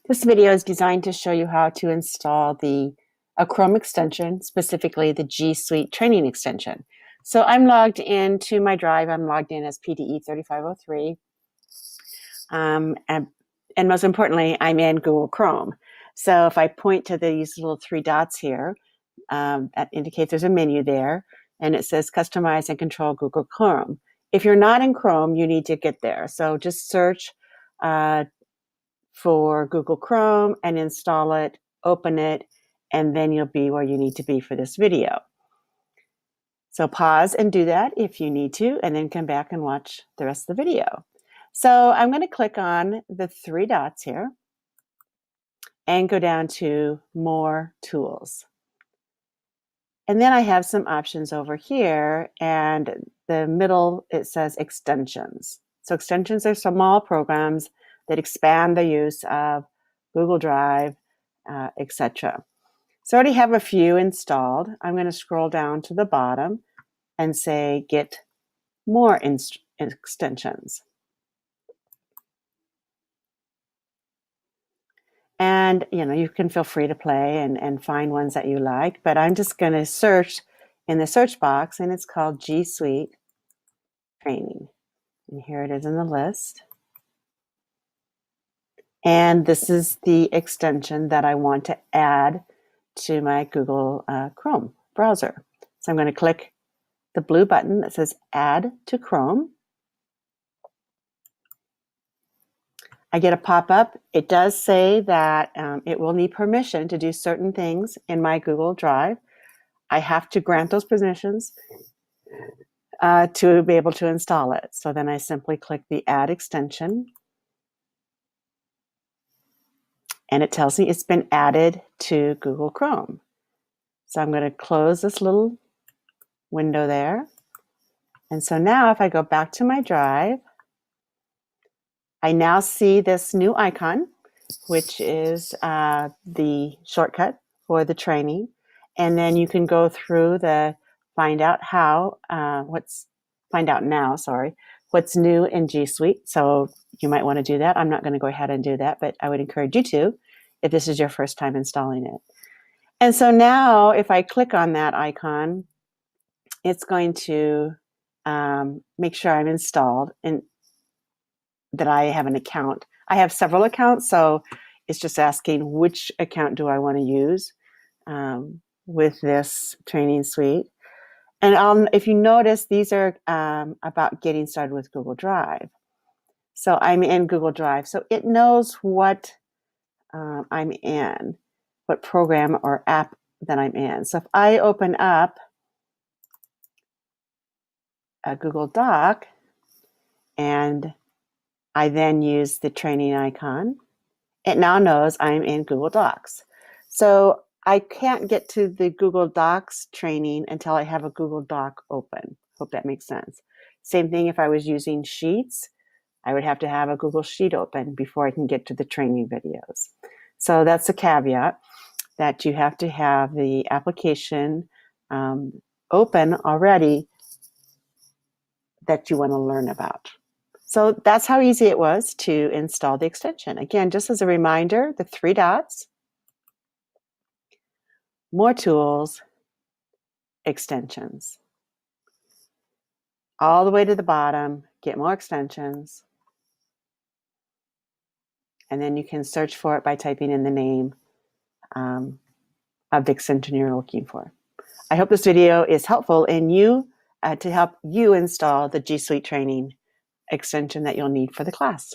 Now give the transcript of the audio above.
This video is designed to show you how to install a Chrome extension, specifically the G Suite training extension. So I'm logged into my drive. I'm logged in as PDE 3503. And most importantly, I'm in Google Chrome. So if I point to these little three dots here, that indicates there's a menu there, and it says Customize and Control Google Chrome. If you're not in Chrome, you need to get there. So just search for Google Chrome and install it, open it, and then you'll be where you need to be for this video. So pause and do that if you need to, and then come back and watch the rest of the video. So I'm going to click on the three dots here and go down to More Tools. And then I have some options over here, and the middle, it says Extensions. So extensions are small programs that expand the use of Google Drive, etc. So I already have a few installed. I'm going to scroll down to the bottom and say Get More Extensions. And you can feel free to play and find ones that you like, but I'm just going to search in the search box, and it's called G Suite Training. And here it is in the list. And this is the extension that I want to add to my Google Chrome browser. So I'm going to click the blue button that says Add to Chrome. I get a pop-up. It does say that it will need permission to do certain things in my Google Drive. I have to grant those permissions to be able to install it. So then I simply click the Add Extension. And it tells me it's been added to Google Chrome. So I'm going to close this little window there. And so now if I go back to my drive, I now see this new icon, which is the shortcut for the training. And then you can go through the find out now, what's new in G Suite. So you might want to do that. I'm not going to go ahead and do that, but I would encourage you to if this is your first time installing it. And so now if I click on that icon, it's going to make sure I'm installed and that I have an account. I have several accounts, so it's just asking which account do I want to use with this training suite. And if you notice, these are about getting started with Google Drive. So I'm in Google Drive, so it knows what I'm in, what program or app that I'm in. So if I open up a Google Doc and I then use the training icon, it now knows I'm in Google Docs. So I can't get to the Google Docs training until I have a Google Doc open. Hope that makes sense. Same thing if I was using Sheets, I would have to have a Google Sheet open before I can get to the training videos. So that's a caveat, that you have to have the application open already that you want to learn about. So that's how easy it was to install the extension. Again, just as a reminder, the three dots, More Tools, Extensions. All the way to the bottom, Get More Extensions. And then you can search for it by typing in the name of the extension you're looking for. I hope this video is helpful in to help you install the G Suite training extension that you'll need for the class.